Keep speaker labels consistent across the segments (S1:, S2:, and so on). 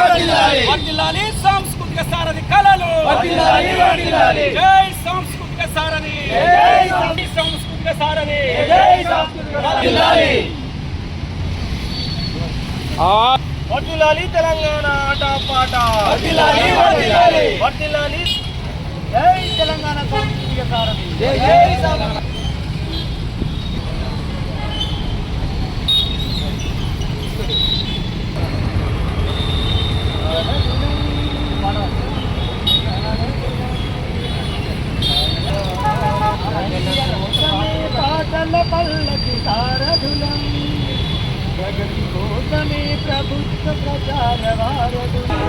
S1: వర్ధిల్లాలి సాంస్కృతిక సారథి కళలు. జై సాంస్కృతిక సారథి, సాంస్కృతిక సారథి. వర్ధిల్లాలి తెలంగాణ ఆటపాట, వర్ధిల్లాలి జై తెలంగాణ సాంస్కృతిక సారథి. పాటల పల్లకి సారథులం, ప్రగతి కోసమే ప్రభుత్వ ప్రచార వారధులం.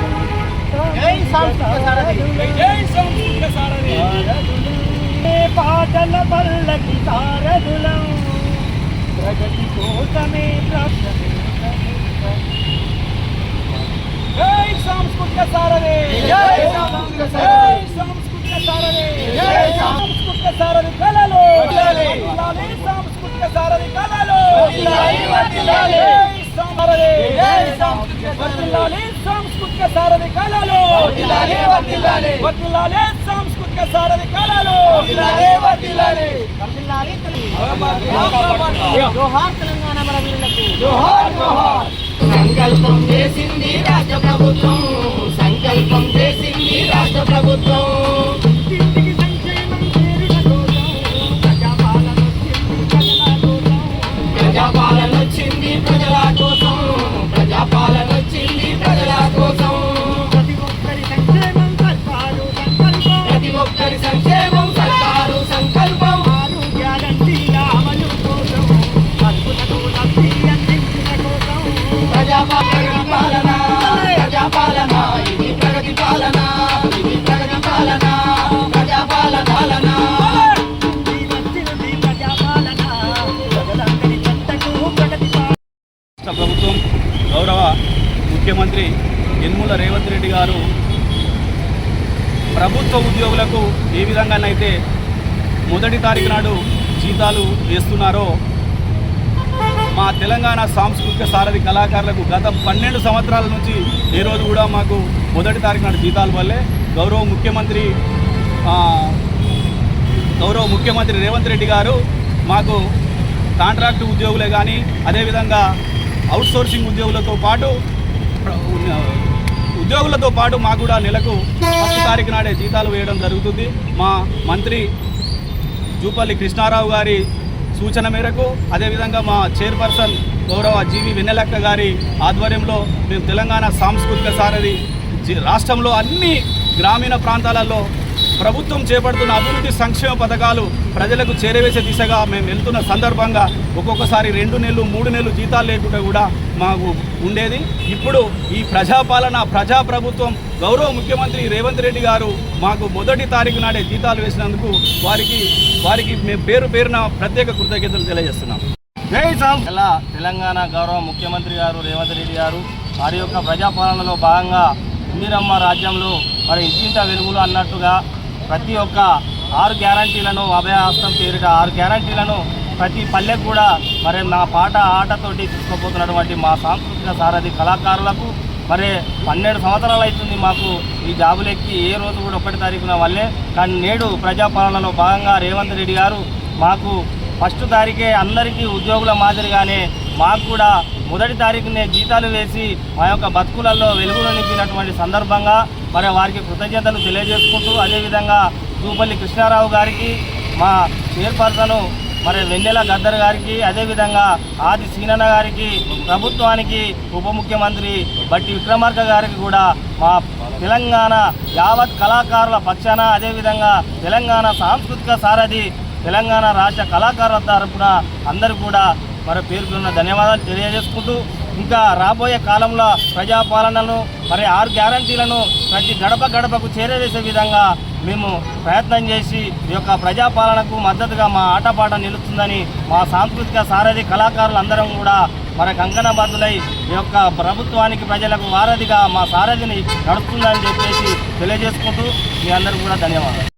S1: జై సాంస్కృతిక సారథి, జై సాంస్కృతిక సారథి. పాటల పల్లకి సారథులం, ప్రగతి కోసమే జై సాంస్కృతిక సారథి, జై సాంస్కృతిక సారథి, జై సాంస్కృతిక సారథి కళలు. వర్ధిల్లాలి సాంస్కృతిక సారథి కళలు. వర్ధిల్లాలి సాంస్కృతిక సారథి కళలు. వర్ధిల్లాలి సాంస్కృతిక సారథి కళలు. జోహార్ తెలంగాణ మన వీరులకు, జోహార్ జోహార్.
S2: సంకల్పం చేసింది రాష్ట్ర ప్రభుత్వం, సంకల్పం చేసింది రాష్ట్ర ప్రభుత్వం. ప్రజాపాలన వచ్చింది ప్రజల కోసం, ప్రజాపాలన వచ్చింది ప్రజల కోసం.
S1: ప్రతి ఒక్కరి సంక్షేమం సర్కారు సంకల్పం,
S2: ప్రతి ఒక్కరి సంక్షేమం సర్కారు సంకల్పం.
S1: గ్యారంటీల అమలు కోసం, అద్భుతకు లబ్ధి అందించిన కోసం.
S2: ప్రజాపాలన పాలన, ప్రజాపాలన, ఇది ప్రగతి పాలన, ఇది ప్రగతి పాలన, ప్రజాపాలన పాలన.
S3: రాష్ట్ర ప్రభుత్వం గౌరవ ముఖ్యమంత్రి యనమల రేవంత్ రెడ్డి గారు ప్రభుత్వ ఉద్యోగులకు ఏ విధంగానైతే మొదటి తారీఖు నాడు జీతాలు వేస్తున్నారో మా తెలంగాణ సాంస్కృతిక సారథి కళాకారులకు గత 12 సంవత్సరాల నుంచి ఏ రోజు కూడా మాకు మొదటి తారీఖు నాడు జీతాలు వల్లే గౌరవ ముఖ్యమంత్రి రేవంత్ రెడ్డి గారు మాకు కాంట్రాక్ట్ ఉద్యోగులే కానీ అదేవిధంగా అవుట్సోర్సింగ్ ఉద్యోగులతో పాటు మాకు కూడా నెలకు 10 తారీఖు నాడే జీతాలు వేయడం జరుగుతుంది. మా మంత్రి జూపల్లి కృష్ణారావు గారి సూచన మేరకు అదేవిధంగా మా చైర్పర్సన్ గౌరవ జీవి వెన్నెలక్క గారి ఆధ్వర్యంలో మేము తెలంగాణ సాంస్కృతిక సారథి రాష్ట్రంలో అన్ని గ్రామీణ ప్రాంతాలలో ప్రభుత్వం చేపడుతున్న అభివృద్ధి సంక్షేమ పథకాలు ప్రజలకు చేరవేసే దిశగా మేము వెళ్తున్న సందర్భంగా ఒక్కొక్కసారి 2 నెలలు 3 నెలలు జీతాలు లేకుండా కూడా మాకు ఉండేది. ఇప్పుడు ఈ ప్రజాప్రభుత్వం గౌరవ ముఖ్యమంత్రి రేవంత్ రెడ్డి గారు మాకు మొదటి తారీఖు నాడే జీతాలు వేసినందుకు వారికి మేము పేరున ప్రత్యేక కృతజ్ఞతలు తెలియజేస్తున్నాం.
S1: జై తెలంగాణ గౌరవ ముఖ్యమంత్రి గారు రేవంత్ రెడ్డి గారు వారి యొక్క ప్రజాపాలనలో భాగంగా ఇందిరమ్మ రాజ్యంలో మరి ఇంటింట వెలుగులు అన్నట్టుగా ప్రతి ఒక్క 6 గ్యారంటీలను అభయహస్తం పేరిట 6 గ్యారంటీలను ప్రతి పల్లెకు కూడా మరి నా పాట ఆటతోటి తీసుకుపోతున్నటువంటి మా సాంస్కృతిక సారథి కళాకారులకు మరి 12 సంవత్సరాలు అవుతుంది మాకు ఈ జాబులెక్కి ఏ రోజు కూడా 1 తారీఖున వల్లే. కానీ నేడు ప్రజాపాలనలో భాగంగా రేవంత్ రెడ్డి గారు మాకు 1 తారీఖే అందరికీ ఉద్యోగుల మాదిరిగానే మాకు కూడా మొదటి తారీఖునే జీతాలు వేసి మా యొక్క బతుకులలో వెలుగులు నింపినటువంటి సందర్భంగా మరి వారికి కృతజ్ఞతలు తెలియజేసుకుంటూ అదేవిధంగా జూపల్లి కృష్ణారావు గారికి, మా చైర్పర్సన్ మరి వెన్నెల గద్దర్ గారికి, అదేవిధంగా ఆది సీనన్న గారికి, ప్రభుత్వానికి ఉప ముఖ్యమంత్రి బట్టి విక్రమార్క గారికి కూడా మా తెలంగాణ యావత్ కళాకారుల పక్షాన అదేవిధంగా తెలంగాణ సాంస్కృతిక సారథి తెలంగాణ రాష్ట్ర కళాకారుల తరపున అందరూ కూడా మరి పేరుకున్న ధన్యవాదాలు తెలియజేసుకుంటూ ఇంకా రాబోయే కాలంలో ప్రజాపాలనను మరి 6 గ్యారంటీలను ప్రతి గడపకు చేరవేసే విధంగా మేము ప్రయత్నం చేసి ఈ యొక్క ప్రజాపాలనకు మద్దతుగా మా ఆటపాట నిలుస్తుందని మా సాంస్కృతిక సారథి కళాకారులందరం కూడా మరి కంకణబద్ధులై ఈ యొక్క ప్రభుత్వానికి ప్రజలకు వారధిగా మా సారథిని నడుస్తుందని చెప్పేసి తెలియజేసుకుంటూ మీ అందరికీ కూడా ధన్యవాదాలు.